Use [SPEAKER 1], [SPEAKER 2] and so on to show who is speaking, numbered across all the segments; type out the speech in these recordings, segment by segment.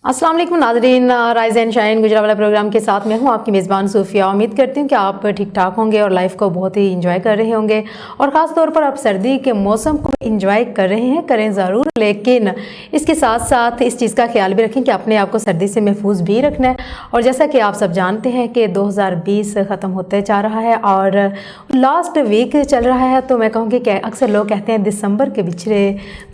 [SPEAKER 1] अस्सलाम वालेकुम नाज़रीन, rise and shine Gujranwala programme के साथ मैं हूं आपकी मेज़बान सूफिया। उम्मीद करती हूं कि आप ठीक ठाक होंगे और लाइफ को बहुत ही इंजॉय कर रहे होंगे और ख़ास तौर पर आप सर्दी के मौसम को इंजॉय कर रहे हैं, करें ज़रूर, लेकिन इसके साथ साथ इस चीज़ का ख्याल भी रखें कि अपने आप को सर्दी से महफूज भी रखना है। और जैसा कि आप सब जानते हैं कि 2020 ख़त्म होते जा रहा है और लास्ट वीक चल रहा है, तो मैं कहूँगी कि अक्सर लोग कहते हैं दिसंबर के बिछड़े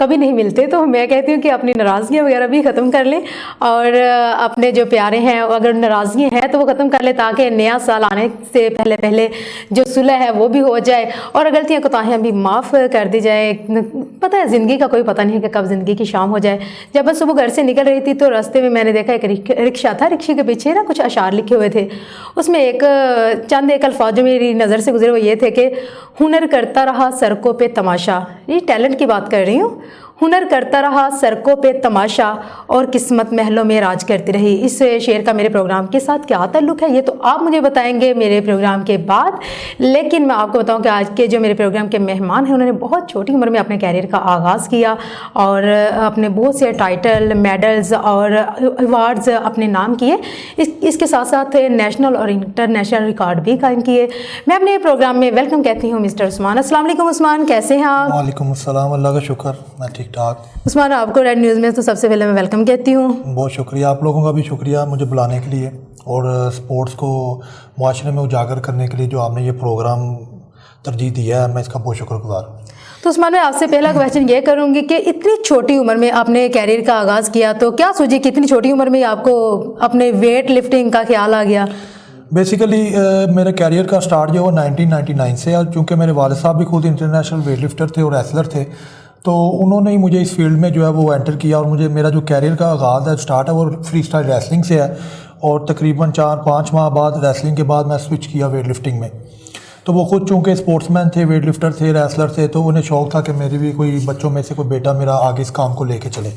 [SPEAKER 1] कभी नहीं मिलते, तो मैं कहती हूँ कि अपनी नाराज़गियाँ वगैरह भी ख़त्म कर लें और अपने जो प्यारे हैं अगर नाराज़गी हैं तो वो ख़त्म कर ले, ताकि नया साल आने से पहले पहले जो सुलह है वो भी हो जाए और गलतियाँ कोताहियाँ भी माफ़ कर दी जाए। पता है ज़िंदगी का कोई पता नहीं है कि कब ज़िंदगी की शाम हो जाए। जब मैं सुबह घर से निकल रही थी तो रास्ते में मैंने देखा एक रिक्शा था, रिक्शे के पीछे ना कुछ अशार लिखे हुए थे। उसमें एक अल्फाज जो मेरी नज़र से गुजरे वो ये थे कि हुनर करता रहा सड़कों पे तमाशा। ये टैलेंट की बात कर रही हूँ। हुनर करता रहा सड़कों पे तमाशा और किस्मत महलों में राज करती रही। इस शेर का मेरे प्रोग्राम के साथ क्या ताल्लुक़ है ये तो आप मुझे बताएंगे मेरे प्रोग्राम के बाद, लेकिन मैं आपको बताऊं कि आज के जो मेरे प्रोग्राम के मेहमान हैं उन्होंने बहुत छोटी उम्र में अपने कैरियर का आगाज़ किया और अपने बहुत से टाइटल, मेडल्स और अवार्ड्स अपने नाम किए। इसके साथ साथ नेशनल और इंटरनेशनल रिकॉर्ड भी कायम किए। मैं अपने प्रोग्राम में वेलकम कहती हूँ मिस्टर उस्मान। अस्सलाम वालेकुम उस्मान, कैसे हैं आप?
[SPEAKER 2] वालेकुम अस्सलाम, अल्लाह का शुक्र, मैं ठीक ठाक।
[SPEAKER 1] उस्मान, आपको रेड न्यूज़ में तो सबसे पहले मैं वेलकम कहती हूँ।
[SPEAKER 2] बहुत शुक्रिया, आप लोगों का भी शुक्रिया मुझे बुलाने के लिए और स्पोर्ट्स को माशरे में उजागर करने के लिए जो आपने ये प्रोग्राम तरजीह दिया है, मैं इसका बहुत शुक्रगुजार हूँ।
[SPEAKER 1] तो उस्मान, मैं आपसे पहला क्वेश्चन ये करूँगी कि इतनी छोटी उम्र में आपने कैरियर का आगाज़ किया, तो क्या सोची कि इतनी छोटी उम्र में आपको अपने वेट लिफ्टिंग का ख्याल आ गया?
[SPEAKER 2] बेसिकली मेरा कैरियर का स्टार्ट जो है 1999 से, और चूँकि मेरे वालिद साहब भी खुद इंटरनेशनल वेट लिफ्टर थे और रेसलर थे, तो उन्होंने ही मुझे इस फील्ड में जो है वो एंटर किया और मुझे मेरा जो कैरियर का आगाज़ है, स्टार्ट है, वो फ्री स्टाइल रेसलिंग से है और तकरीबन 4-5 माह बाद रेसलिंग के बाद मैं स्विच किया वेट लिफ्टिंग में। तो वो खुद चूँकि स्पोर्ट्समैन थे, वेट लिफ्टर थे, रेसलर थे, तो उन्हें शौक़ था कि मेरे भी कोई बच्चों में से कोई बेटा मेरा आगे इस काम को लेके चले।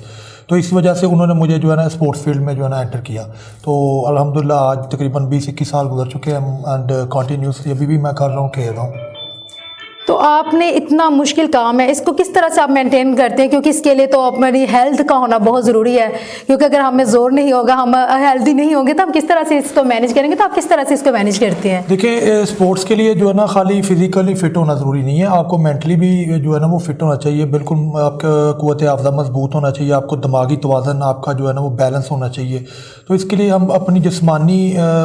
[SPEAKER 2] तो इस वजह से उन्होंने मुझे जो है ना स्पोर्ट्स फील्ड में जो है ना एंटर किया। तो अल्हम्दुलिल्लाह आज तकरीबन 20-21 साल गुजर चुके हैं एंड कंटिन्यूसली अभी भी मैं कर रहा हूँ, खेल रहा हूँ।
[SPEAKER 1] तो आपने इतना मुश्किल काम है, इसको किस तरह से आप मेंटेन करते हैं? क्योंकि इसके लिए तो हमारी हेल्थ का होना बहुत ज़रूरी है, क्योंकि अगर हमें जोर नहीं होगा, हम हेल्दी नहीं होंगे, तो हम किस तरह से इसको मैनेज करेंगे? तो आप किस तरह से इसको मैनेज करते हैं?
[SPEAKER 2] देखिए, स्पोर्ट्स के लिए जो है ना खाली फिजिकली फ़िट होना ज़रूरी नहीं है, आपको मेंटली भी जो है ना वो फ़िट होना चाहिए। बिल्कुल आपका क़ुव्वत आफ़ज़ा मजबूत होना चाहिए, आपको दिमागी तवाज़ुन आपका जो है ना वो बैलेंस होना चाहिए। तो इसके लिए हम अपनी जिस्मानी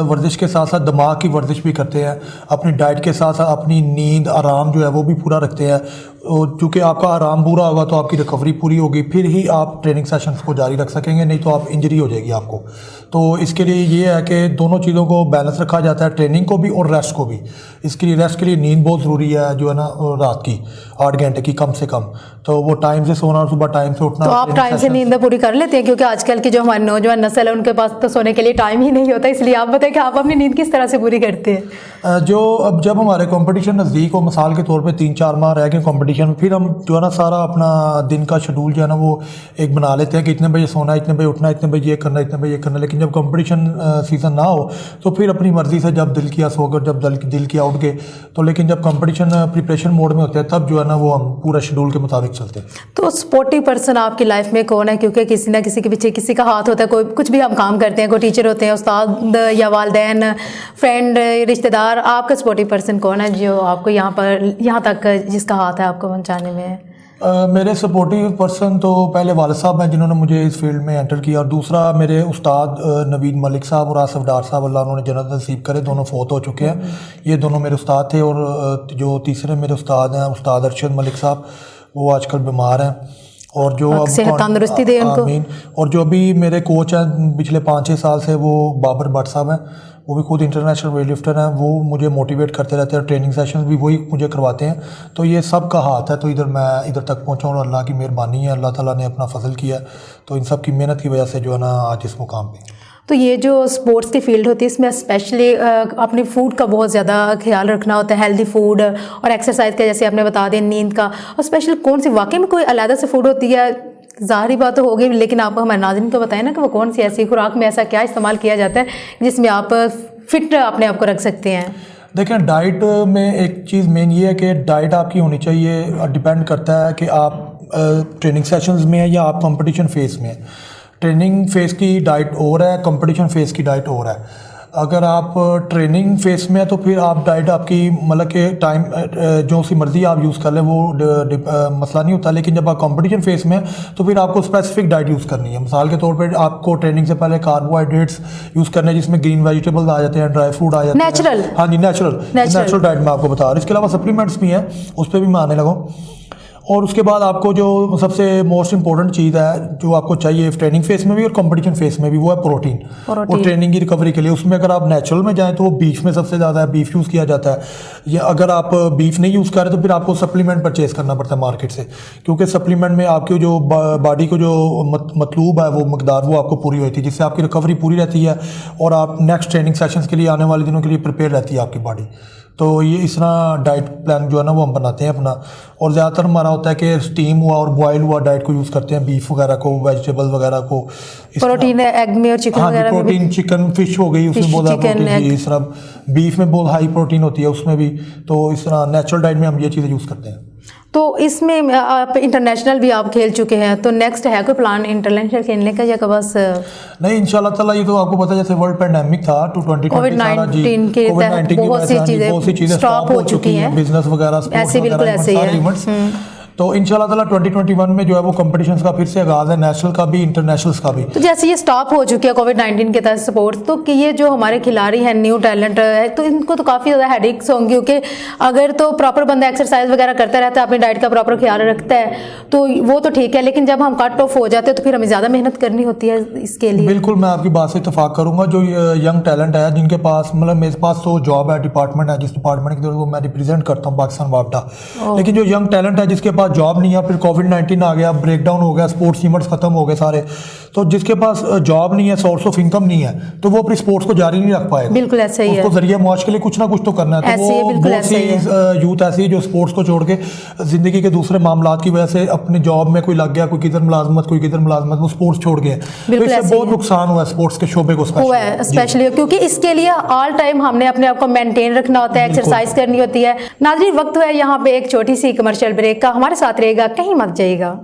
[SPEAKER 2] वर्जिश के साथ साथ दिमाग की वर्जिश भी करते हैं, अपनी डाइट के साथ साथ अपनी नींद, आराम जो है वो भी पूरा रखते हैं। और चूँकि आपका आराम पूरा होगा तो आपकी रिकवरी पूरी होगी, फिर ही आप ट्रेनिंग सेशंस को जारी रख सकेंगे, नहीं तो आप इंजरी हो जाएगी आपको। तो इसके लिए ये है कि दोनों चीज़ों को बैलेंस रखा जाता है, ट्रेनिंग को भी और रेस्ट को भी। इसके लिए रेस्ट के लिए नींद बहुत ज़रूरी है जो है ना, रात की 8 घंटे की कम से कम, तो वो टाइम से सोना और सुबह टाइम से उठना।
[SPEAKER 1] तो आप टाइम से नींद पूरी कर लेते हैं? क्योंकि आजकल की जो हमारी नौजवान नस्ल है उनके पास तो सोने के लिए टाइम ही नहीं होता, इसलिए आप बताएं कि आप अपनी नींद किस तरह से पूरी करते हैं?
[SPEAKER 2] जो अब जब हमारे कंपटीशन नज़दीक हो, मिसाल के तौर पे 3-4 माह रह गए कंपटीशन, फिर हम जो है ना सारा अपना दिन का शेड्यूल जो है ना वो एक बना लेते हैं कि इतने बजे सोना, इतने बजे उठना, इतने बजे ये करना, इतने बजे ये करना। लेकिन जब कंपटीशन सीज़न ना हो तो फिर अपनी मर्ज़ी से जब दिल किया सो गए, जब दिल किया उठ गए। तो लेकिन जब कंपटीशन प्रिपरेशन मोड में होते हैं तब जो है ना वो हम पूरा शेड्यूल के मुताबिक चलते हैं।
[SPEAKER 1] तो स्पोर्टिव पर्सन आपकी लाइफ में कौन है? क्योंकि किसी ना किसी के पीछे किसी का हाथ होता है, कोई कुछ भी हम काम करते हैं, कोई टीचर होते हैं, उस्ताद या वालिदैन, फ्रेंड, रिश्तेदार। आपका स्पोर्टिव पर्सन कौन है जो आपको यहाँ तक जिसका हाथ है आपको पहुँचाने में?
[SPEAKER 2] मेरे सपोर्टिव पर्सन तो पहले वालिद साहब हैं जिन्होंने मुझे इस फील्ड में एंटर किया, और दूसरा मेरे उस्ताद नवीद मलिक साहब और आसिफ डार साहब, अल्लाह उन्होंने जन्नत नसीब करे, दोनों फौत हो चुके हैं। ये दोनों मेरे उस्ताद थे। और जो तीसरे मेरे उस्ताद हैं उस्ताद अरशद मलिक साहब, वो आजकल बीमार हैं। और जो अब
[SPEAKER 1] तंदुरुस्ती दे उनको।
[SPEAKER 2] आमीन। और जो अभी मेरे कोच हैं पिछले 5-6 साल से, वो बाबर भट्ट साहब हैं, वो भी खुद इंटरनेशनल वेट लिफ्टर हैं। वो मुझे मोटिवेट करते रहते हैं, ट्रेनिंग सेशन भी वही मुझे करवाते हैं। तो ये सब का हाथ है, तो मैं इधर तक पहुंचा और अल्लाह की मेहरबानी है, अल्लाह ताला ने अपना फजल किया। तो इन सब की मेहनत की वजह से जो है ना आज इस मुकाम पे।
[SPEAKER 1] तो ये जो स्पोर्ट्स की फील्ड होती है इसमें स्पेशली अपने फूड का बहुत ज़्यादा ख्याल रखना होता है, हेल्दी फूड और एक्सरसाइज का, जैसे आपने बता दिया, नींद का। और स्पेशली कौन सी वाकई में कोई अलग से फूड होती है? ज़ाहिरी बात तो होगी, लेकिन आप हमारे नाज़रीन को बताएं ना कि वो कौन सी ऐसी खुराक में ऐसा क्या इस्तेमाल किया जाता है जिसमें आप फिट अपने आप को रख सकते हैं?
[SPEAKER 2] देखें, डाइट में एक चीज़ मेन ये है कि डाइट आपकी होनी चाहिए। डिपेंड करता है कि आप ट्रेनिंग सेशंस में है या आप कंपटीशन फेज में है। ट्रेनिंग फेज़ की डाइट और है, कंपटीशन फेज़ की डाइट और है। अगर आप ट्रेनिंग फेज़ में है तो फिर आप डाइट आपकी मतलब कि टाइम जो सी मर्ज़ी आप यूज़ कर लें वो मसला नहीं होता। लेकिन जब आप कंपटीशन फेज़ में तो फिर आपको स्पेसिफिक डाइट यूज़ करनी है। मिसाल के तौर पे आपको ट्रेनिंग से पहले कार्बोहाइड्रेट्स यूज़ करने हैं, जिसमें ग्रीन वेजिटेबल्स आ जाते हैं, ड्राई फ्रूट आ जाते हैं,
[SPEAKER 1] नेचुरल।
[SPEAKER 2] हाँ जी, नेचुरल डाइट मैं आपको बता रहा हूँ। इसके अलावा सप्लीमेंट्स भी हैं, उस पर भी मैं आने लगा। और उसके बाद आपको जो सबसे मोस्ट इंपॉर्टेंट चीज़ है जो आपको चाहिए ट्रेनिंग फेज़ में भी और कंपटीशन फेज़ में भी, वो है प्रोटीन। और ट्रेनिंग की रिकवरी के लिए उसमें अगर आप नेचुरल में जाएं तो वो बीफ में सबसे ज़्यादा है, बीफ यूज़ किया जाता है। या अगर आप बीफ नहीं यूज़ कर रहे तो फिर आपको सप्लीमेंट परचेज़ करना पड़ता है मार्केट से, क्योंकि सप्लीमेंट में आपकी जो बॉडी को जो मतलूब है वो मकदार वो आपको पूरी होती है, जिससे आपकी रिकवरी पूरी रहती है और आप नेक्स्ट ट्रेनिंग सेशंस के लिए आने वाले दिनों के लिए प्रिपेयर रहती है आपकी बॉडी। तो ये इस तरह डाइट प्लान जो है ना वो हम बनाते हैं अपना। और ज़्यादातर हमारा होता है कि स्टीम हुआ और बॉयल हुआ डाइट को यूज़ करते हैं, बीफ वगैरह को, वेजिटेबल वगैरह को।
[SPEAKER 1] प्रोटीन एग में और चिकन वगैरह में,
[SPEAKER 2] प्रोटीन चिकन फिश हो गई, उसमें बहुत प्रोटीन, इस तरह बीफ में बहुत हाई प्रोटीन होती है उसमें भी। तो इस तरह नेचुरल डाइट में हम ये चीज़ें यूज़ करते हैं।
[SPEAKER 1] तो इसमें आप इंटरनेशनल भी आप खेल चुके हैं, तो नेक्स्ट है कोई प्लान इंटरनेशनल खेलने का या बस
[SPEAKER 2] नहीं? इंशाल्लाह ताला ये तो आपको पता है, जैसे वर्ल्ड पैंडेमिक था 2020
[SPEAKER 1] कोविड-19 के बहुत सी चीज़ें स्टॉप हो चुकी हैं,
[SPEAKER 2] बिजनेस वगैरह,
[SPEAKER 1] ऐसे बिल्कुल ऐसे ही है।
[SPEAKER 2] तो इंशाल्लाह ताला 2021 में जो है वो कंपटीशंस का फिर से आगाज़ है, नेशनल का भी, इंटरनेशनल्स का भी।
[SPEAKER 1] तो जैसे ये स्टॉप हो चुकी है कोविड-19 के तहत स्पोर्ट्स, तो कि ये जो हमारे खिलाड़ी हैं, न्यू टैलेंट है, तो इनको तो काफ़ी ज़्यादा हेडेक्स होंगी, क्योंकि अगर तो प्रॉपर बंदा एक्सरसाइज वगैरह करता रहता है, अपनी डाइट का प्रॉपर ख्याल रखता है, तो वो तो ठीक है। लेकिन जब हम कट ऑफ हो जाते हैं तो फिर हमें ज़्यादा मेहनत करनी होती है इसके लिए।
[SPEAKER 2] बिल्कुल, मैं आपकी बात से इत्तेफाक करूँगा। जो यंग टैलेंट है जिनके पास, मतलब मेरे पास तो जॉब है, डिपार्टमेंट है, जिस डिपार्टमेंट की वो मैं रिप्रेजेंट करता हूँ, पाकिस्तान वापडा। लेकिन जो यंग टैलेंट है जिसके पास जॉब नहीं है, फिर कोविड-19 आ गया, ब्रेकडाउन हो गया, स्पोर्ट्स इवेंट्स खत्म हो गए सारे, तो जिसके पास जॉब नहीं है, सोर्स ऑफ इनकम नहीं है, तो वो अपनी स्पोर्ट्स को जारी नहीं रख पाएगा।
[SPEAKER 1] बिल्कुल ऐसा ही है,
[SPEAKER 2] उसको जरिए मुआश के लिए कुछ ना कुछ तो करना है। तो वो बहुत सी यूथ ऐसी है जो स्पोर्ट्स को छोड़ के जिंदगी के दूसरे मामलात की वजह से अपनी जॉब में कोई लग गया, कोई किधर मुलाजमत, कोई किधर मुलाजमत, वो स्पोर्ट्स छोड़ गए। तो इससे बहुत नुकसान हुआ है स्पोर्ट्स के शोबे को
[SPEAKER 1] स्पेशली, क्योंकि इसके लिए ऑल टाइम हमने अपने आप को मेंटेन रखना होता है, एक्सरसाइज करनी होती है। नाज़रीन, वक्त है यहाँ पे एक छोटी सी कमर्शियल ब्रेक का, हमारे साथ रहेगा, कहीं मत जाइएगा।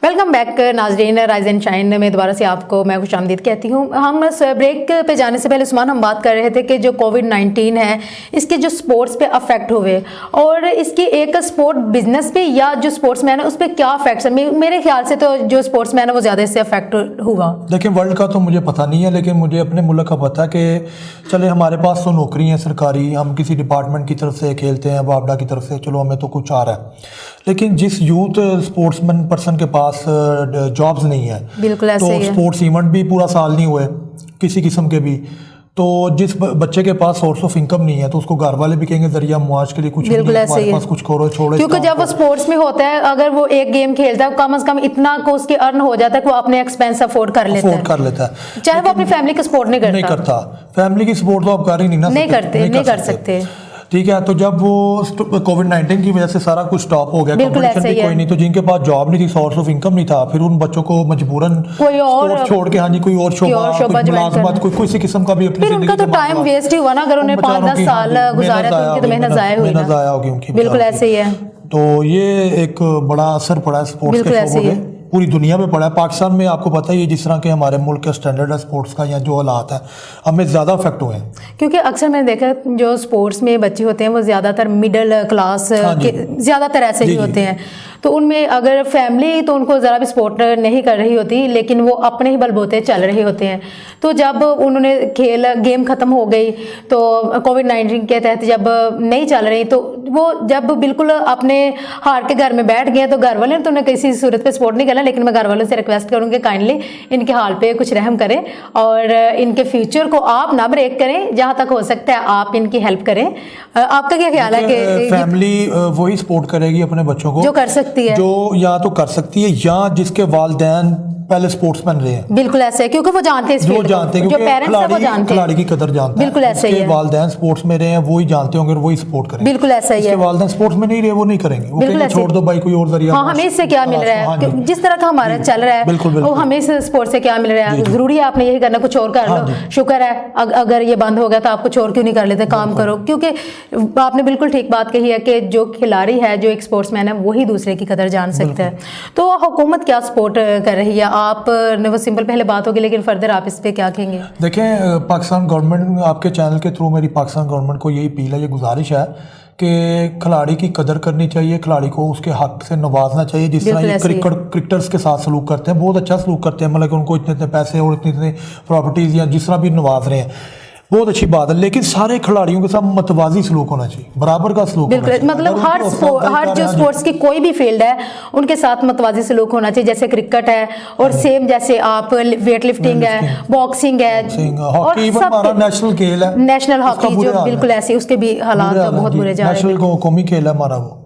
[SPEAKER 1] वेलकम बैक नाजरीन, राइज एंड शाइन में दोबारा से आपको मैं खुशामदीद कहती हूँ। हम ब्रेक पे जाने से पहले उस्मान हम बात कर रहे थे कि जो कोविड-19 है इसके जो स्पोर्ट्स पे अफेक्ट हुए और इसकी एक स्पोर्ट बिजनेस पे या जो स्पोर्ट्समैन है उस पर क्या अफेक्ट है। मेरे ख्याल से तो जो स्पोर्ट्समैन है वो ज़्यादा इससे अफेक्ट हुआ।
[SPEAKER 2] देखिए, वर्ल्ड का तो मुझे पता नहीं है, लेकिन मुझे अपने मुल्क का पता है कि चले हमारे पास तो नौकरी है सरकारी, हम किसी डिपार्टमेंट की तरफ से खेलते हैं, वापडा की तरफ से, चलो हमें तो कुछ आ रहा है। लेकिन जिस यूथ स्पोर्ट्समैन पर्सन के पास जॉब्स नहीं है,
[SPEAKER 1] बिल्कुल ऐसे
[SPEAKER 2] तो स्पोर्ट्स इवेंट भी पूरा साल नहीं हुए किसी किस्म के भी, तो जिस बच्चे के पास सोर्स ऑफ इनकम नहीं है तो उसको घर वाले भी कहेंगे जरिया मुआश के लिए कुछ नहीं है, हमारे पास कुछ करो, छोड़ो।
[SPEAKER 1] क्योंकि जब वो स्पोर्ट्स में होता है, अगर वो एक गेम खेलता है, कम से कम इतना को उसके अर्न हो जाता है कि वो अपने एक्सपेंस अफोर्ड कर लेता है, चाहे वो अपनी फैमिली का सपोर्ट नहीं करता।
[SPEAKER 2] फैमिली की सपोर्ट तो आप कर ही नहीं
[SPEAKER 1] कर सकते।
[SPEAKER 2] ठीक है, तो जब वो कोविड-19 की वजह से सारा कुछ स्टॉप हो गया, कंपटीशन भी कोई नहीं, तो जिनके पास जॉब नहीं थी, सोर्स ऑफ इनकम नहीं था, फिर उन बच्चों को मजबूरन
[SPEAKER 1] कोई और
[SPEAKER 2] छोड़ के, हाँ जी, कोई और शोबा, मुलाजमत, कोई किसी किस्म का भी अपनी
[SPEAKER 1] जिंदगी, उनका तो टाइम वेस्ट ही हुआ ना। अगर उन्हें 5-10 साल गुजारे तो उनकी तो मेहनत जाया होगी उनकी। बिल्कुल ऐसे ही है।
[SPEAKER 2] तो ये एक बड़ा असर पड़ा है स्पोर्ट्स के शोबे पे, पूरी दुनिया में पड़ा है। पाकिस्तान में आपको पता ही है जिस तरह के हमारे मुल्क का स्टैंडर्ड है स्पोर्ट्स का या जो हालात है, हमें ज़्यादा अफेक्ट हुए हैं।
[SPEAKER 1] क्योंकि अक्सर मैंने देखा जो स्पोर्ट्स में बच्चे होते हैं वो ज़्यादातर मिडिल क्लास के ज़्यादातर ऐसे ही होते हैं, तो उनमें अगर फैमिली तो उनको ज़रा भी सपोर्ट नहीं कर रही होती, लेकिन वो अपने ही बलबूते चल रहे होते हैं। तो जब उन्होंने गेम ख़त्म हो गई, तो कोविड-19 के तहत जब नहीं चल रही, तो वो जब बिल्कुल अपने हार के घर में बैठ गए, तो घर वाले ने तो उन्हें किसी सूरत पे सपोर्ट नहीं करना। लेकिन मैं घर वालों से रिक्वेस्ट करूँगी काइंडली इनके हाल पे कुछ रहम करें और इनके फ्यूचर को आप ना ब्रेक करें, जहाँ तक हो सकता है आप इनकी हेल्प करें। आपका क्या ख्याल है कि
[SPEAKER 2] फैमिली वही सपोर्ट करेगी अपने बच्चों को
[SPEAKER 1] जो कर सकती है,
[SPEAKER 2] जो या तो कर सकती है, या जिसके वालिदैन पहले स्पोर्ट्समैन रहे हैं।
[SPEAKER 1] बिल्कुल ऐसे है, क्योंकि वो जानते हैं इस
[SPEAKER 2] जो
[SPEAKER 1] फील्ड
[SPEAKER 2] जानते
[SPEAKER 1] को,
[SPEAKER 2] हैं
[SPEAKER 1] जो
[SPEAKER 2] क्योंकि
[SPEAKER 1] पेरेंट्स हैं वो जानते हैं,
[SPEAKER 2] खिलाड़ी की कदर जानते हैं।
[SPEAKER 1] बिल्कुल ऐसे ही है।
[SPEAKER 2] वालिदैन स्पोर्ट्स में रहे हैं, वो ही जानते होंगे और वही सपोर्ट करेंगे।
[SPEAKER 1] बिल्कुल ऐसा ही है।
[SPEAKER 2] वालिदैन स्पोर्ट्स में नहीं रहे, वो नहीं करेंगे, वो
[SPEAKER 1] बिल्कुल
[SPEAKER 2] कहेंगे छोड़ दो भाई, कोई और जरिया।
[SPEAKER 1] हाँ, हमें इससे क्या मिल रहा है, जिस तरह का हमारा चल रहा है,
[SPEAKER 2] बिल्कुल
[SPEAKER 1] वो हमें इस स्पोर्ट से क्या मिल रहा है। जरूरी है आपने यही करना, कुछ और कर लो, शुक्र है अगर ये बंद हो गया तो आप कुछ और क्यों नहीं कर लेते, काम करो। क्योंकि आपने बिल्कुल ठीक बात कही है कि जो खिलाड़ी है, जो एक स्पोर्ट्समैन है, वही दूसरे की कदर जान सकता है। तो हुकूमत क्या सपोर्ट कर रही है? आप ने वो सिंपल पहले बात होगी, लेकिन फर्दर आप इस पे क्या कहेंगे?
[SPEAKER 2] देखें, पाकिस्तान गवर्नमेंट, आपके चैनल के थ्रू मेरी पाकिस्तान गवर्नमेंट को यही अपील है, ये गुजारिश है कि खिलाड़ी की कदर करनी चाहिए, खिलाड़ी को उसके हक से नवाजना चाहिए। जिस तरह ये क्रिकेटर्स के साथ सलूक करते हैं, बहुत अच्छा सलूक करते हैं, मतलब कि उनको इतने इतने पैसे और इतनी इतनी प्रॉपर्टीज़ या जिस तरह भी नवाज रहे हैं, बहुत अच्छी बात है। लेकिन सारे खिलाड़ियों के साथ मतवाजी सलूक होना चाहिए, बराबर का सलूक होना चाहिए।
[SPEAKER 1] मतलब हर जो स्पोर्ट्स की कोई भी फील्ड है, उनके साथ मतवाजी सलूक होना चाहिए। जैसे क्रिकेट है, और सेम जैसे आप वेट लिफ्टिंग है, बॉक्सिंग है,
[SPEAKER 2] हॉकी इवन हमारा नेशनल खेल है,
[SPEAKER 1] नेशनल हॉकी जो बिल्कुल ऐसे, उसके भी हालात बहुत बुरे जा रहे हैं।
[SPEAKER 2] नेशनल कौमी खेल है हमारा वो,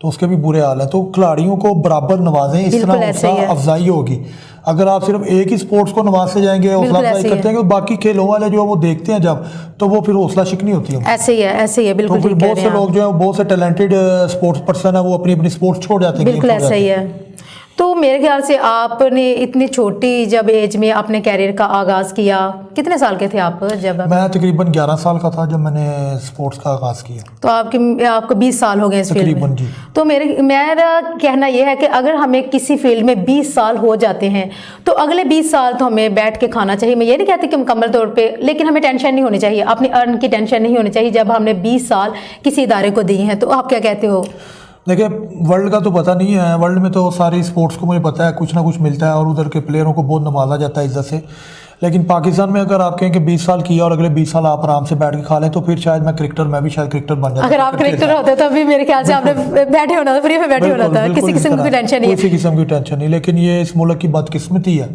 [SPEAKER 2] तो उसके भी बुरे हाल है। तो खिलाड़ियों को बराबर नवाजें, इस तरह हौसला अफजाई होगी। अगर आप सिर्फ एक ही स्पोर्ट्स को नवाजते जाएंगे, हौसला अफजाई करते हैं, बाकी खेलों वाले जो वो देखते हैं जब, तो वो फिर हौसला शिकनी होती है।
[SPEAKER 1] ऐसे ही है, ऐसे ही है, बिल्कुल।
[SPEAKER 2] तो फिर बहुत से लोग जो है, बहुत से टैलेंटेड स्पोर्ट्स पर्सन है, वो अपनी अपनी स्पोर्ट्स छोड़ जाते हैं।
[SPEAKER 1] बिल्कुल ऐसा ही है। तो मेरे ख्याल से आपने इतनी छोटी जब एज में अपने कैरियर का आगाज़ किया, कितने साल के थे आप जब?
[SPEAKER 2] मैं तकरीबन 11 साल का था जब मैंने स्पोर्ट्स का आगाज़ किया।
[SPEAKER 1] तो आपको 20 साल हो गए इस फील्ड में।
[SPEAKER 2] जी।
[SPEAKER 1] तो मेरा कहना यह है कि अगर हमें किसी फील्ड में 20 साल हो जाते हैं, तो अगले 20 साल तो हमें बैठ के खाना चाहिए। मैं ये नहीं कहती कि मुकम्मल तौर पे, लेकिन हमें टेंशन नहीं होनी चाहिए, अपनी अर्न की टेंशन नहीं होनी चाहिए जब हमने 20 साल किसी इदारे को दिए हैं। तो आप क्या कहते हो?
[SPEAKER 2] देखिए, वर्ल्ड का तो पता नहीं है, वर्ल्ड में तो सारी स्पोर्ट्स को मुझे पता है कुछ ना कुछ मिलता है और उधर के प्लेयरों को बहुत नवाजा जाता है इज्जत से। लेकिन पाकिस्तान में अगर आप कहें कि 20 साल किया और अगले 20 साल आप आराम से बैठ के खा लें, तो फिर शायद मैं भी शायद क्रिकेटर बन जाता।
[SPEAKER 1] अगर आप क्रिकेटर होते तो अभी मेरे ख्याल से आपने बैठे होना था, फ्री में बैठे होना था, किसी किस्म की टेंशन नहीं है।
[SPEAKER 2] किसी किस्म की टेंशन नहीं। लेकिन ये इस मुल्क की बदकिस्मती है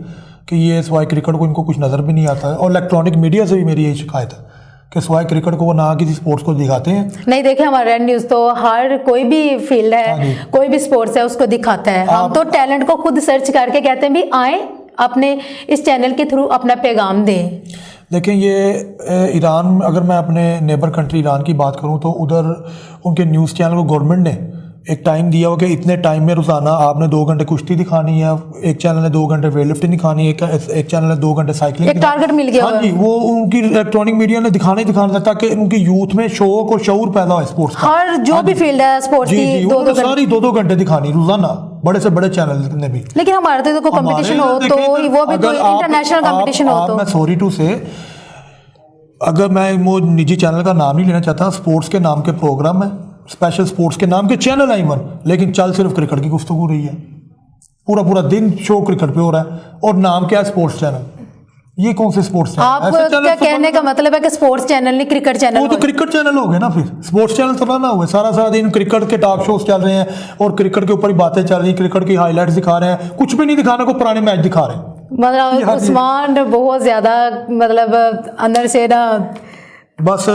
[SPEAKER 2] कि ये सिवाय क्रिकेट को इनको कुछ नज़र भी नहीं आता है। और इलेक्ट्रॉनिक मीडिया से भी मेरी यही शिकायत है कि सिवाय क्रिकेट को वो ना किसी स्पोर्ट्स को दिखाते हैं।
[SPEAKER 1] नहीं, देखे हमारा रेड न्यूज़ तो हर कोई भी फील्ड है, कोई भी स्पोर्ट्स है, उसको दिखाता है। हम तो टैलेंट को खुद सर्च करके कहते हैं भी आए, अपने इस चैनल के थ्रू अपना पैगाम दें।
[SPEAKER 2] देखें, ये ईरान, अगर मैं अपने नेबर कंट्री ईरान की बात करूं, तो उधर उनके न्यूज़ चैनल को गवर्नमेंट ने एक टाइम दिया हो कि इतने टाइम में रोज़ाना आपने 2 घंटे कुश्ती दिखानी है, एक चैनल ने 2 घंटे वेट लिफ्टिंग दिखानी है, एक चैनल ने 2 घंटे साइकिलिंग,
[SPEAKER 1] एक टारगेट मिल गया।
[SPEAKER 2] हाँ जी, वो उनकी इलेक्ट्रॉनिक मीडिया ने दिखाना ताकि उनकी यूथ में शौक और शऊर पैदा हो स्पोर्ट्स का।
[SPEAKER 1] हर जो भी फील्ड है स्पोर्ट्स की,
[SPEAKER 2] 2-2 घंटे दिखानी रोजाना, बड़े से बड़े चैनल ने भी।
[SPEAKER 1] लेकिन हमारे तो कंपटीशन हो, तो वो भी कोई इंटरनेशनल कंपटीशन हो तो।
[SPEAKER 2] मैं सॉरी टू से, अगर मैं वो निजी चैनल का नाम नहीं लेना चाहता, स्पोर्ट्स के नाम के प्रोग्राम है, स्पेशल स्पोर्ट्स के नाम के चैनल है इवन, लेकिन चल सिर्फ क्रिकेट की गुफ्तगू रही है, पूरा दिन शो क्रिकेट पे हो रहा है, और नाम क्या है? Sports channel. ये कौन से स्पोर्ट्स चैनल?
[SPEAKER 1] आप क्या कहने का मतलब है कि स्पोर्ट्स चैनल नहीं क्रिकेट चैनल?
[SPEAKER 2] वो तो क्रिकेट चैनल हो गए ना, फिर स्पोर्ट्स चैनल चला ना हुआ। सारा दिन क्रिकेट के टॉक शोज चल रहे हैं और क्रिकेट के ऊपर ही बातें चल रही हैं, क्रिकेट की हाईलाइट्स दिखा रहे हैं, कुछ भी नहीं दिखाना, को पुराने मैच दिखा रहे हैं।
[SPEAKER 1] मतलब उस्मान बहुत ज्यादा, मतलब अंदर से ना,
[SPEAKER 2] बस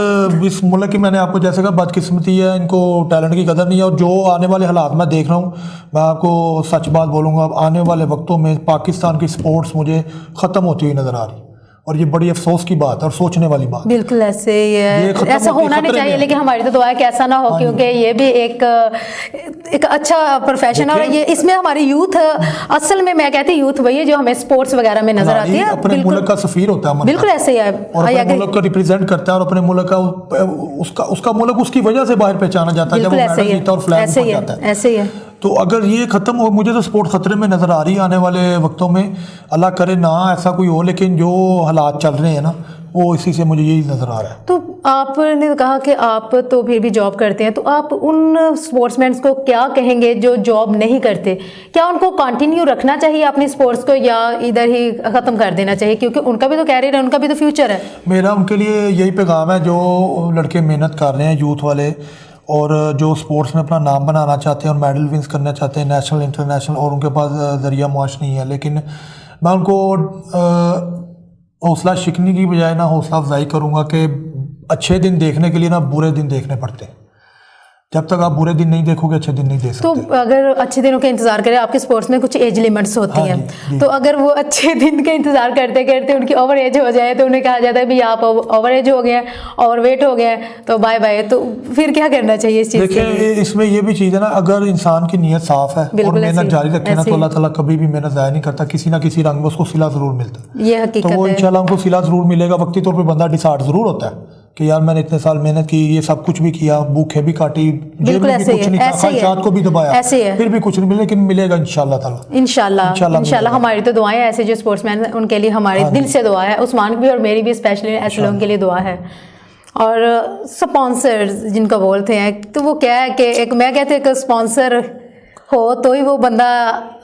[SPEAKER 2] इस मुल्क की, मैंने आपको जैसे कहा, बदकिस्मती है, इनको टैलेंट की कदर नहीं है। और जो आने वाले हालात मैं देख रहा हूँ, मैं आपको सच बात बोलूँगा, अब आने वाले वक्तों में पाकिस्तान की स्पोर्ट्स मुझे ख़त्म होती हुई नज़र आ रही, और ये बड़ी अफसोस की बात है और सोचने वाली बात।
[SPEAKER 1] बिल्कुल ऐसे ही है, ऐसा होना नहीं चाहिए, लेकिन हमारी तो दुआ है कि ऐसा ना हो, क्योंकि ये भी एक अच्छा प्रोफेशन है। और ये इसमें हमारी यूथ, असल में मैं कहती हूँ यूथ वही है जो हमें स्पोर्ट्स वगैरह में नजर आती है,
[SPEAKER 2] अपने मुल्क का सफीर होता है।
[SPEAKER 1] बिल्कुल ऐसे ही है,
[SPEAKER 2] और अपने मुल्क को रिप्रेजेंट करता है, और अपने मुल्क का उसका मुल्क उसकी वजह से बाहर पहचाना जाता है जब वो मेडल जीता और फ्लैग ऊपर जाता है।
[SPEAKER 1] ऐसे ही है।
[SPEAKER 2] तो अगर ये ख़त्म हो, मुझे तो स्पोर्ट खतरे में नज़र आ रही है आने वाले वक्तों में। अल्लाह करे ना ऐसा कोई हो, लेकिन जो हालात चल रहे हैं ना, वो इसी से मुझे यही नज़र आ रहा है।
[SPEAKER 1] तो आपने कहा कि आप तो फिर भी जॉब करते हैं, तो आप उन स्पोर्ट्समैन को क्या कहेंगे जो जॉब नहीं करते? क्या उनको कंटिन्यू रखना चाहिए अपनी स्पोर्ट्स को, या इधर ही ख़त्म कर देना चाहिए? क्योंकि उनका भी तो कैरियर है, उनका भी तो फ्यूचर है।
[SPEAKER 2] मेरा उनके लिए यही पैगाम है, जो लड़के मेहनत कर रहे हैं, यूथ वाले, और जो स्पोर्ट्स में अपना नाम बनाना चाहते हैं और मेडल विन्स करना चाहते हैं, नेशनल इंटरनेशनल, और उनके पास ज़रिया मुआश नहीं है, लेकिन मैं उनको हौसला शिकने की बजाय ना हौसला अफजाई करूँगा कि अच्छे दिन देखने के लिए ना बुरे दिन देखने पड़ते हैं। जब तक आप बुरे दिन नहीं देखोगे अच्छे दिन नहीं देख सकते।
[SPEAKER 1] तो अगर अच्छे दिनों का इंतजार करें, आपके स्पोर्ट्स में कुछ एज लिमिट्स होती
[SPEAKER 2] हाँ
[SPEAKER 1] हैं,
[SPEAKER 2] जी।
[SPEAKER 1] तो अगर वो अच्छे दिन का इंतजार करते करते उनकी ओवर एज हो जाए तो उन्हें कहा जाता है भी आप ओवर एज हो गए हैं, ओवर वेट हो गए हैं, तो बाय बाय। तो फिर क्या करना चाहिए इस चीज़ के लिए?
[SPEAKER 2] देखिए इसमें ये भी चीज़ है ना, अगर इंसान की नीयत साफ है और मेहनत जारी रखे ना, तो अल्लाह ताला कभी भी मेहनत ज़ाया नहीं करता, किसी ना किसी रंग में उसको सिला ज़रूर मिलता है।
[SPEAKER 1] ये हकीकत
[SPEAKER 2] तो वो
[SPEAKER 1] है।
[SPEAKER 2] इंशाल्लाह उनको सिला ज़रूर मिलेगा। वक्ती तौर पर बंदा डिसार्ड ज़रूर होता है कि यार मैंने इतने साल मेहनत की, ये सब कुछ भी किया, भूखे भी काटी, जेब में भी कुछ नहीं था, ख्वाहिशात को भी दबाया, फिर भी कुछ नहीं मिले, लेकिन मिलेगा इंशाल्लाह ताला।
[SPEAKER 1] इंशाल्लाह हमारी तो दुआएं, ऐसे जो स्पोर्ट्समैन हैं उनके लिए हमारे दिल से दुआ है, उस्मान की भी और मेरी भी स्पेशली ऐसे लोगों के लिए दुआ है। और स्पॉन्सर्स जिनको बोलते हैं, तो वो क्या है कि एक मैं कहती हूँ एक स्पॉन्सर हो तो ही वो बंदा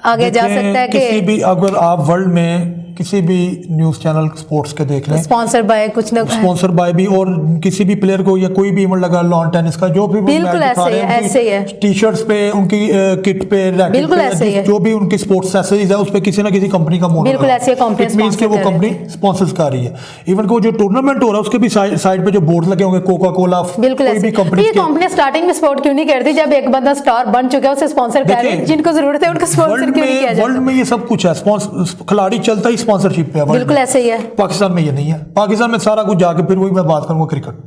[SPEAKER 1] आगे जा सकता है।
[SPEAKER 2] किसी भी अगर आप वर्ल्ड में किसी भी न्यूज़ चैनल स्पोर्ट्स के देख लें,
[SPEAKER 1] स्पॉन्सर बाय कुछ ना
[SPEAKER 2] स्पॉन्सर बाय भी, और किसी भी प्लेयर को या कोई भी इवेंट लगा लॉन टेनिस का, जो भी
[SPEAKER 1] बिल्कुल ऐसे ही है,
[SPEAKER 2] टी शर्ट्स पे, उनकी किट पे, रैकेट पे, जो भी उनकी स्पोर्ट्स एक्सेसरीज है उस पे किसी ना किसी कंपनी का मोनो,
[SPEAKER 1] बिल्कुल ऐसे कंपनी
[SPEAKER 2] मींस के वो कंपनी स्पॉन्सर्स कर रही है। इवन को जो टूर्नामेंट हो रहा है उसके भी साइड पे जो बोर्ड लगे होंगे, कोका कोला,
[SPEAKER 1] बिल्कुल ऐसे। ये कंपनी स्टार्टिंग में सपोर्ट क्यों नहीं करती? जब एक बंदा स्टार बन चुका है उसे स्पॉन्सर कर रहे हैं, जिनको जरूरत है उनको स्पॉन्सर क्यों नहीं किया जाता?
[SPEAKER 2] वर्ल्ड में ये सब कुछ है, खिलाड़ी चलता ही स्पॉन्सरशिप पे है,
[SPEAKER 1] बिल्कुल ऐसे ही है।
[SPEAKER 2] पाकिस्तान में ये नहीं है। पाकिस्तान में सारा कुछ जाके फिर वही मैं बात करूंगा क्रिकेट,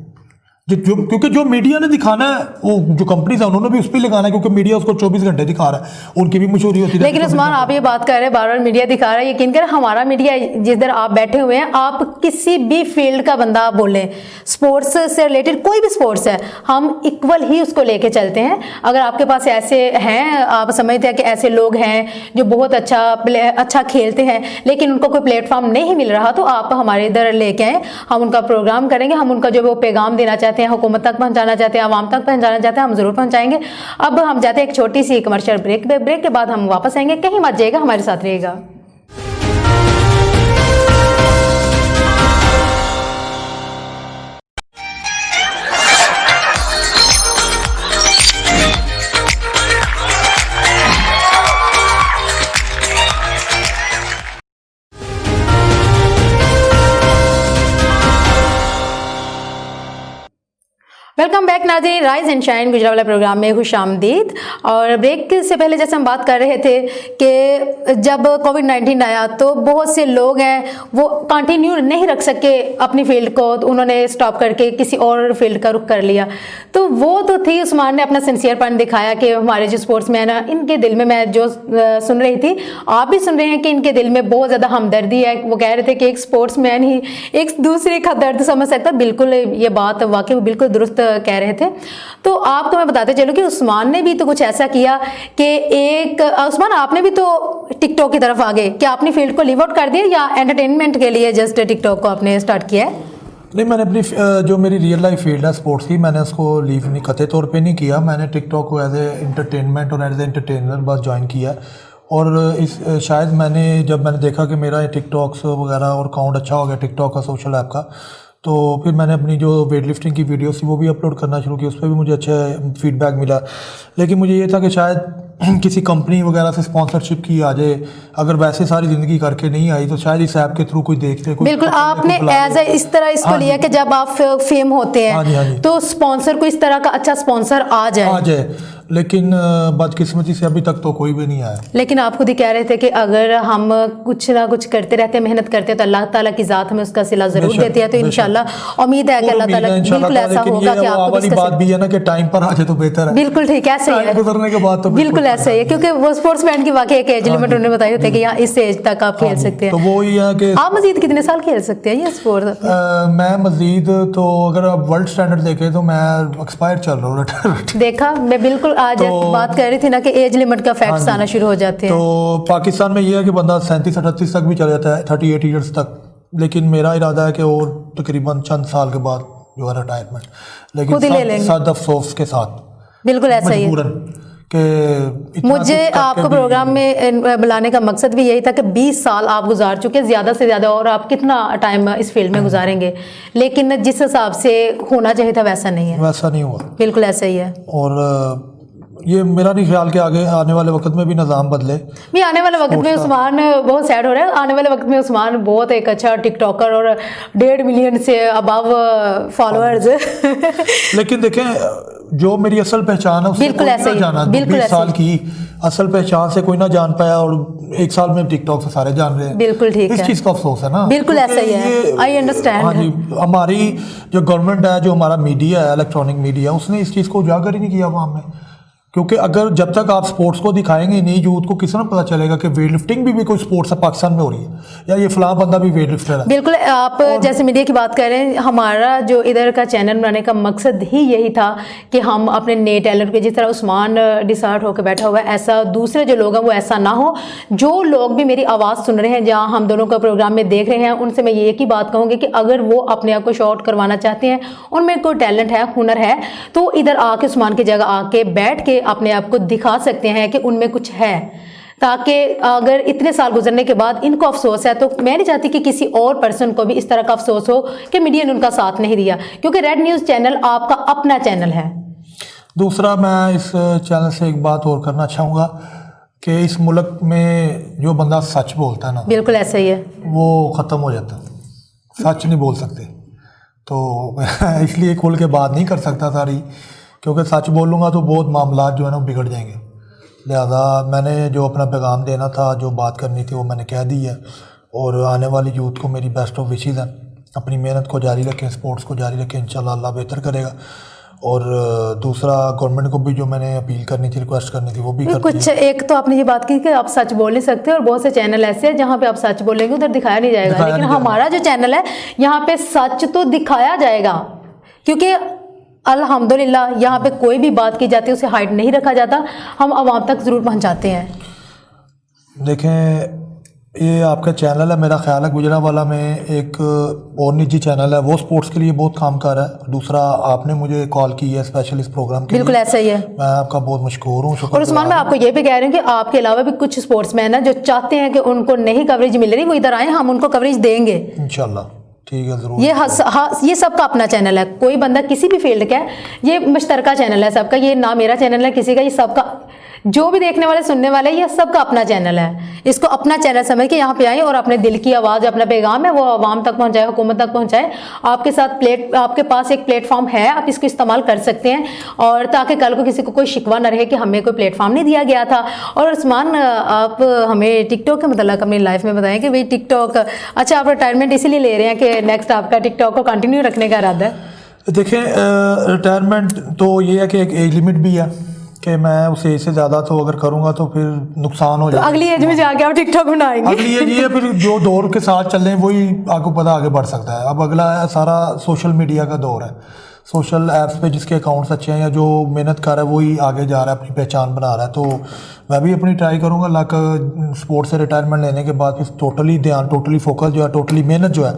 [SPEAKER 2] क्योंकि जो मीडिया ने दिखाना है, वो जो कंपनीज है उन्होंने भी उस पर लगाना है, क्योंकि मीडिया उसको 24 घंटे दिखा रहा है, उनकी भी मशहूरी होती है।
[SPEAKER 1] लेकिन उस्मान आप ये बात कर रहे हैं बार बार मीडिया दिखा रहा है, यकीन करें हमारा मीडिया जिधर आप बैठे हुए हैं, आप किसी भी फील्ड का बंदा आप बोलें, स्पोर्ट्स से रिलेटेड कोई भी स्पोर्ट्स है, हम इक्वल ही उसको लेके चलते हैं। अगर आपके पास ऐसे हैं, आप समझते हैं कि ऐसे लोग हैं जो बहुत अच्छा खेलते हैं लेकिन उनको कोई प्लेटफॉर्म नहीं मिल रहा, तो आप हमारे इधर लेके आए, हम उनका प्रोग्राम करेंगे, हम उनका जो वो पैगाम देना चाहते हैं, हुकूमत तक पहुंचाना चाहते हैं, आवाम तक पहुंचाना चाहते हैं, हम जरूर पहुंचाएंगे। अब हम जाते हैं एक छोटी सी कमर्शियल ब्रेक के बाद हम वापस आएंगे। कहीं मत जाइएगा, हमारे साथ रहिएगा। वेलकम बैक नाज़रीन, rise and shine Gujranwala programme में खुश आमदीद। और ब्रेक से पहले जैसे हम बात कर रहे थे कि जब कोविड-19 आया तो बहुत से लोग हैं वो कंटिन्यू नहीं रख सके अपनी फील्ड को, तो उन्होंने स्टॉप करके किसी और फील्ड का रुख कर लिया। तो वो तो थी, उस्मान ने अपना सिंसियरपन दिखाया कि हमारे जो स्पोर्ट्समैन हैं इनके दिल में, मैं जो सुन रही थी आप भी सुन रहे हैं कि इनके दिल में बहुत ज़्यादा हमदर्दी है। वो कह रहे थे कि एक स्पोर्ट्समैन ही एक दूसरे का दर्द समझ सकता है। बिल्कुल ये बात वाकई बिल्कुल दुरुस्त कह रहे थे। तो आपको मैं बताते चलूं कि उस्मान ने भी तो कुछ ऐसा किया कि एक उस्मान आपने भी तो टिकटॉक की तरफ आ गए, क्या आपने फील्ड को लीव आउट कर दिया या एंटरटेनमेंट के लिए जस्ट टिकटॉक को आपने स्टार्ट किया है?
[SPEAKER 2] नहीं, मैंने अपनी जो मेरी रियल लाइफ फील्ड है स्पोर्ट्स की, मैंने उसको लीव नहीं कतई तौर पे नहीं किया। मैंने टिकटॉक को एज ए एंटरटेनमेंट और एज ए एंटरटेनर बस ज्वाइन किया। और शायद जब मैंने देखा कि मेरा टिकटॉक्स वगैरह और अकाउंट अच्छा हो गया टिकटॉक का, सोशल ऐप का, तो फिर मैंने अपनी जो वेट लिफ्टिंग की वीडियोस थी वो भी अपलोड करना शुरू की। उस पर भी मुझे अच्छा फीडबैक मिला। लेकिन मुझे ये था कि शायद किसी कंपनी वगैरह से स्पॉन्सरशिप की आ जाए। अगर वैसे सारी ज़िंदगी करके नहीं आई तो शायद इस ऐप के थ्रू कोई देखते।
[SPEAKER 1] बिल्कुल, आपने एज ए इस तरह इसको लिया कि जब आप फेम होते हैं तो स्पॉन्सर को इस तरह का अच्छा स्पॉन्सर आ जाए।
[SPEAKER 2] लेकिन बदकिस्मती से अभी तक तो कोई भी नहीं आया।
[SPEAKER 1] लेकिन आप खुद ही कह रहे थे कि अगर हम कुछ ना कुछ करते रहते, मेहनत करते, तो अल्लाह ताला की ज़ात हमें उसका सिला ज़रूर देती है। तो इंशाल्लाह उम्मीद है कि अल्लाह ताला बिल्कुल ऐसा होगा कि आपको
[SPEAKER 2] वाली बात भी है ना कि टाइम पर आ जाए तो बेहतर है।
[SPEAKER 1] बिल्कुल ठीक है, ऐसे है,
[SPEAKER 2] गुजरने के बाद तो
[SPEAKER 1] बिल्कुल ऐसा ही है, क्योंकि वो स्पोर्ट्समैन की वाकई एक एज लिमिट उन्होंने बताई होती है कि यहाँ इस एज तक आप खेल सकते हैं।
[SPEAKER 2] तो वो ही है कि
[SPEAKER 1] आप मजीद कितने साल खेल सकते हैं ये स्पोर्ट?
[SPEAKER 2] मैं मजीद तो अगर आप वर्ल्ड स्टैंडर्ड देखें तो मैं एक्सपायर चल रहा हूँ। देखा,
[SPEAKER 1] मैं बिल्कुल आज बात कह रही थी ना कि एज लिमिट का फैक्ट्स आना शुरू हो जाते हैं।
[SPEAKER 2] तो पाकिस्तान में ये है कि बंदा 37-38 तक भी चला जाता है, 38 ईयर्स तक। लेकिन मेरा इरादा है कि और तकरीबन चंद साल के बाद जो है रिटायरमेंट, लेकिन साथ अफसोस के साथ।
[SPEAKER 1] बिल्कुल ऐसा ही है। मुझे आपको प्रोग्राम में बुलाने का मकसद भी यही था कि 20 साल आप गुजार चुके, ज़्यादा से ज़्यादा और आप कितना टाइम इस फील्ड में गुजारेंगे, लेकिन जिस हिसाब से होना चाहिए था वैसा नहीं है।
[SPEAKER 2] वैसा नहीं हुआ,
[SPEAKER 1] बिल्कुल ऐसा ही है।
[SPEAKER 2] और ये मेरा नहीं ख्याल कि आगे आने वाले वक्त में भी निज़ाम बदले।
[SPEAKER 1] भी आने वाले वक्त में उस्मान बहुत सैड हो रहा है। आने वाले वक्त में उस्मान बहुत एक अच्छा टिकटॉकर और 1.5 मिलियन से अबव फॉलोअर्स।
[SPEAKER 2] लेकिन देखें, जो मेरी असल पहचान है उससे
[SPEAKER 1] बिल्कुल
[SPEAKER 2] कोई
[SPEAKER 1] ऐसे
[SPEAKER 2] ना
[SPEAKER 1] ही,
[SPEAKER 2] जाना।
[SPEAKER 1] बिल्कुल
[SPEAKER 2] 20
[SPEAKER 1] ऐसे
[SPEAKER 2] साल
[SPEAKER 1] ही।
[SPEAKER 2] की असल पहचान से कोई ना जान पाया और 1 साल में टिकटॉक से सारे जान रहे हैं।
[SPEAKER 1] बिल्कुल ठीक
[SPEAKER 2] इस
[SPEAKER 1] है।
[SPEAKER 2] चीज़ का अफसोस है ना।
[SPEAKER 1] बिल्कुल
[SPEAKER 2] क्योंकि
[SPEAKER 1] ऐसा ही है।
[SPEAKER 2] ये-
[SPEAKER 1] I understand।
[SPEAKER 2] हाँ जी, हमारी जो गवर्नमेंट है, जो हमारा मीडिया है, इलेक्ट्रॉनिक मीडिया, उसने इस चीज़ को उजागर ही नहीं किया वहाँ में। क्योंकि अगर जब तक आप स्पोर्ट्स को दिखाएंगे नहीं, यूथ को किस तरह पता चलेगा कि वेट लिफ्टिंग भी कोई स्पोर्ट्स है पाकिस्तान में हो रही है, या ये फलां बंदा भी वेट लिफ्टर है।
[SPEAKER 1] बिल्कुल, आप जैसे मीडिया की बात कर रहे हैं, हमारा जो इधर का चैनल बनाने का मकसद ही यही था कि हम अपने नए टैलेंट को, जिस तरह उस्मान डिसार्ट होकर बैठा हुआ है, ऐसा दूसरे जो लोग हैं वो ऐसा ना हो। जो लोग भी मेरी आवाज़ सुन रहे हैं, जहाँ हम दोनों का प्रोग्राम में देख रहे हैं, उनसे मैं ये एक ही बात कहूँगी कि अगर वो अपने आप को शॉर्ट करवाना चाहते हैं, उनमें कोई टैलेंट है, हुनर है, तो इधर आके उस्मान की जगह आके बैठ के अपने आप को दिखा सकते हैं कि उनमें कुछ है। ताकि अगर इतने साल गुजरने के बाद इनको अफसोस है, तो मैं नहीं चाहती कि किसी और पर्सन को भी इस तरह का अफसोस हो कि मीडिया ने उनका साथ नहीं दिया, क्योंकि रेड न्यूज़ चैनल आपका अपना चैनल है।
[SPEAKER 2] दूसरा, मैं इस चैनल से एक बात और करना चाहूँगा कि इस मुल्क में जो बंदा सच बोलता है ना,
[SPEAKER 1] बिल्कुल ऐसा ही है।
[SPEAKER 2] वो ख़त्म हो जाता है। सच नहीं बोल सकते, तो इसलिए खुल के बात नहीं कर सकता सारी, क्योंकि सच बोलूँगा तो बहुत मामला जो है ना बिगड़ जाएंगे। लिहाजा मैंने जो अपना पैगाम देना था, जो बात करनी थी, वो मैंने कह दी है। और आने वाली यूथ को मेरी बेस्ट ऑफ विशेज़ हैं। अपनी मेहनत को जारी रखें, स्पोर्ट्स को जारी रखें, इंशाल्लाह अल्लाह बेहतर करेगा। और दूसरा, गवर्नमेंट को भी जो मैंने अपील करनी थी, रिक्वेस्ट करनी थी, वो भी कर
[SPEAKER 1] कुछ एक तो आपने ये बात की कि आप सच बोल नहीं सकते, और बहुत से चैनल ऐसे हैं जहाँ पे आप सच बोलेंगे उधर दिखाया नहीं जाएगा, लेकिन हमारा जो चैनल है यहाँ पे सच तो दिखाया जाएगा, क्योंकि अल्हम्दुलिल्लाह यहाँ पे कोई भी बात की जाती है उसे हाइड नहीं रखा जाता, हम आवाम तक ज़रूर पहुँचाते हैं।
[SPEAKER 2] देखें, ये आपका चैनल है, मेरा ख्याल है गुजरांवाला में एक और निजी चैनल है, वो स्पोर्ट्स के लिए बहुत काम कर रहा है। दूसरा, आपने मुझे कॉल की है स्पेशल इस प्रोग्राम के
[SPEAKER 1] बिल्कुल
[SPEAKER 2] लिए,
[SPEAKER 1] ऐसा ही है।
[SPEAKER 2] मैं आपका बहुत मशकूर हूँ।
[SPEAKER 1] और उस्मान, मैं आपको ये भी कह रही हूँ कि आपके अलावा भी कुछ स्पोर्ट्समैन हैं जो चाहते हैं कि उनको नहीं कवरेज मिल रही, वो इधर आए, हम उनको कवरेज देंगे
[SPEAKER 2] इंशाल्लाह। ठीक है, ज़रूर।
[SPEAKER 1] ये सबका अपना चैनल है, कोई बंदा किसी भी फील्ड का है, ये मुश्तरका चैनल है सबका, ये ना मेरा चैनल है किसी का, ये सबका, जो भी देखने वाले सुनने वाले, ये सबका अपना चैनल है। इसको अपना चैनल समझ के यहाँ पे आए और अपने दिल की आवाज़, अपना पैगाम है वो आवाम तक पहुँचाए, हुकूमत तक पहुँचाए। आपके पास एक प्लेटफॉर्म है, आप इसको इस्तेमाल कर सकते हैं, और ताकि कल को किसी को कोई शिकवा न रहे कि हमें कोई प्लेटफॉर्म नहीं दिया गया था। और उस्मान, आप हमें टिकटॉक के मतलब अपनी लाइफ में बताएं कि भाई टिकटॉक, अच्छा आप रिटायरमेंट इसीलिए ले रहे हैं कि नेक्स्ट आपका टिकटॉक को कंटिन्यू रखने का इरादा है?
[SPEAKER 2] देखें, रिटायरमेंट तो ये है कि एक एज लिमिट भी है कि मैं उस एज से ज़्यादा तो अगर करूँगा तो फिर नुकसान हो जाएगा।
[SPEAKER 1] अगली एज में जाके आप टिकटॉक बनाएंगे?
[SPEAKER 2] अगली एज ये फिर जो दौर के साथ चल रहे हैं वही आपको पता आगे बढ़ सकता है। अब अगला सारा सोशल मीडिया का दौर है, सोशल ऐप्स पे जिसके अकाउंट्स अच्छे हैं या जो मेहनत कर रहा है वही आगे जा रहा है, अपनी पहचान बना रहा है। तो मैं भी अपनी ट्राई करूँगा लाक स्पोर्ट्स से रिटायरमेंट लेने के बाद फिर टोटली ध्यान, टोटली फोकस जो है, टोटली मेहनत जो है,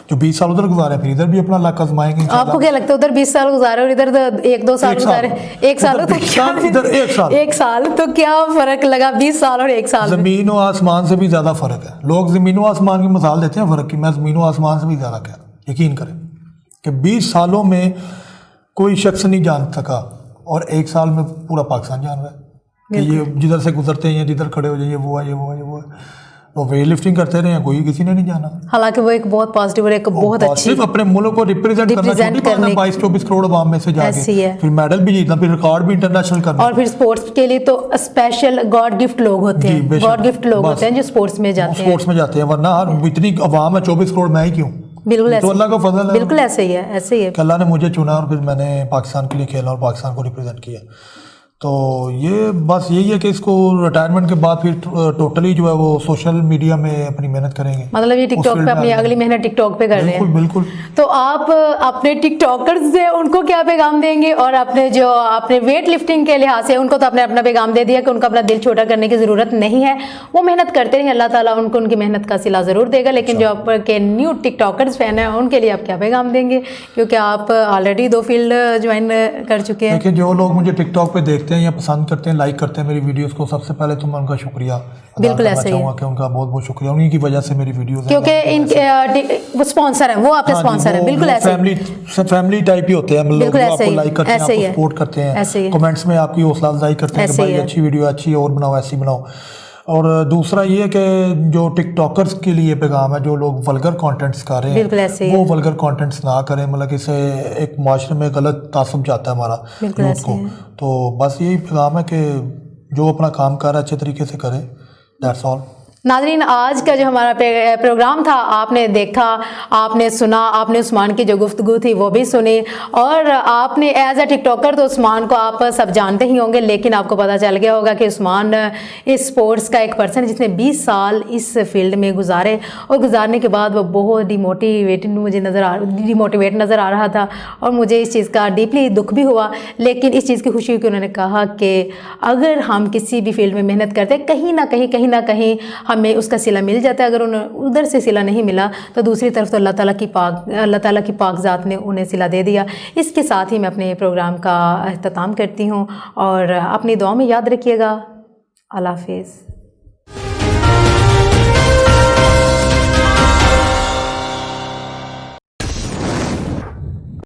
[SPEAKER 2] जो 20 साल उधर गुजारे फिर इधर भी अपना लाक आजमाएंगे।
[SPEAKER 1] आपको क्या लगता है उधर 20 साल गुजारे और इधर 1-2 साल गुजारे? 1 साल तो क्या,
[SPEAKER 2] इधर 1 साल,
[SPEAKER 1] 1 साल तो क्या फ़र्क लगा 20 साल और 1 साल में?
[SPEAKER 2] ज़मीन और आसमान से भी ज़्यादा फ़र्क है। लोग ज़मीन और आसमान की मिसाल देते हैं फ़र्क की, मैं ज़मीन और आसमान से भी ज़्यादा कह रहा हूँ। यकीन करें कि 20 सालों में कोई शख्स नहीं जान सका और 1 साल में पूरा पाकिस्तान जान रहा है कि ये जिधर से गुजरते हैं, जिधर खड़े हो जाइए, वो है, ये वो है, ये वो है। वो वेट लिफ्टिंग करते रहे हैं, कोई किसी ने नहीं जाना।
[SPEAKER 1] हालांकि वो एक बहुत पॉजिटिव और एक बहुत अच्छी,
[SPEAKER 2] अपने मुल्क को रिप्रेजेंट करना, 22-24 करोड़ आवाम में से जाके फिर मेडल भी जीतना, फिर रिकॉर्ड भी इंटरनेशनल करना।
[SPEAKER 1] और फिर स्पोर्ट्स के लिए तो स्पेशल गॉड गिफ्ट लोग होते हैं, गॉड गिफ्ट लोग होते हैं जो स्पोर्ट्स में जाते हैं,
[SPEAKER 2] वरना इतनी आवाम है 24 करोड़, मैं ही क्यों?
[SPEAKER 1] बिल्कुल
[SPEAKER 2] तो अल्लाह का फजल है।
[SPEAKER 1] बिल्कुल ऐसे ही है, ऐसे ही है।
[SPEAKER 2] अल्लाह ने मुझे चुना और फिर मैंने पाकिस्तान के लिए खेला और पाकिस्तान को रिप्रेजेंट किया। तो ये बस यही है कि इसको रिटायरमेंट के बाद फिर टोटली जो है वो सोशल मीडिया में अपनी मेहनत करेंगे।
[SPEAKER 1] मतलब ये टिकटॉक पे अपनी अगली मेहनत टिकटॉक पे कर रहे हैं।
[SPEAKER 2] बिल्कुल।
[SPEAKER 1] तो आप अपने टिकटॉकर्स से उनको क्या पैगाम देंगे, और अपने वेट लिफ्टिंग के लिहाज से उनको तो अपने अपना पैगाम दे दिया कि उनको अपना दिल छोटा करने की ज़रूरत नहीं है, वो मेहनत करते रहे, अल्लाह ताला उनको उनकी मेहनत का सिला ज़रूर देगा। लेकिन जो आपके न्यू टिकटॉकर्स फैन हैं उनके लिए आप क्या पैगाम देंगे, क्योंकि आप ऑलरेडी 2 फील्ड ज्वाइन कर चुके हैं?
[SPEAKER 2] देखिए, जो लोग मुझे टिकटॉक पे देखते हैं या पसंद करते हैं, लाइक करते हैं मेरी वीडियोस को, सबसे पहले तो मैं उनका शुक्रिया
[SPEAKER 1] बिल्कुल ऐसे ही
[SPEAKER 2] कि उनका बहुत बहुत शुक्रिया, उन्हीं की वजह से मेरी वीडियोस,
[SPEAKER 1] क्योंकि वो स्पॉन्सर है, वो आपके स्पॉन्सर है। बिल्कुल ऐसे
[SPEAKER 2] फैमिली टाइप ही होते हैं, लोग आपको लाइक करते हैं, आपको सपोर्ट करते हैं,
[SPEAKER 1] ऐसे ही
[SPEAKER 2] कमेंट्स में आपकी हौसला अफजाई करते हैं कि भाई अच्छी वीडियो, अच्छी और बनाओ, ऐसी बनाओ। और दूसरा ये कि जो टिकटॉकर्स के लिए पैगाम है, जो लोग वल्गर कंटेंट्स कर रहे
[SPEAKER 1] बिल्कुल ऐसे ही
[SPEAKER 2] हैं
[SPEAKER 1] है।
[SPEAKER 2] वो वल्गर कंटेंट्स ना करें, मतलब कि इससे एक माशरे में गलत तासुब जाता है हमारा
[SPEAKER 1] बिल्कुल
[SPEAKER 2] यूथ
[SPEAKER 1] ऐसे
[SPEAKER 2] को।
[SPEAKER 1] है।
[SPEAKER 2] तो बस यही पैगाम है कि जो अपना काम कर रहा है अच्छे तरीके से करें, दैट्स ऑल।
[SPEAKER 1] नाज़रीन, आज का जो हमारा प्रोग्राम था आपने देखा, आपने सुना, आपने उस्मान की जो गुफ्तगू थी वो भी सुनी, और आपने एज अ टिकटॉकर तो उस्मान को आप सब जानते ही होंगे, लेकिन आपको पता चल गया होगा कि उस्मान इस स्पोर्ट्स का एक पर्सन है जिसने 20 साल इस फील्ड में गुजारे, और गुजारने के बाद वो बहुत डिमोटिवेट नज़र आ रहा था, और मुझे इस चीज़ का डीपली दुख भी हुआ, लेकिन इस चीज़ की खुशी हुई कि उन्होंने कहा कि अगर हम किसी भी फील्ड में मेहनत करते कहीं ना कहीं हमें उसका सिला मिल जाता है। अगर उन्हें उधर से सिला नहीं मिला तो दूसरी तरफ तो अल्लाह ताला की पाक ज़ात ने उन्हें सिला दे दिया। इसके साथ ही मैं अपने प्रोग्राम का अख्ताम करती हूँ, और अपनी दुआ में याद रखिएगा। अल्लाह हाफ़िज़।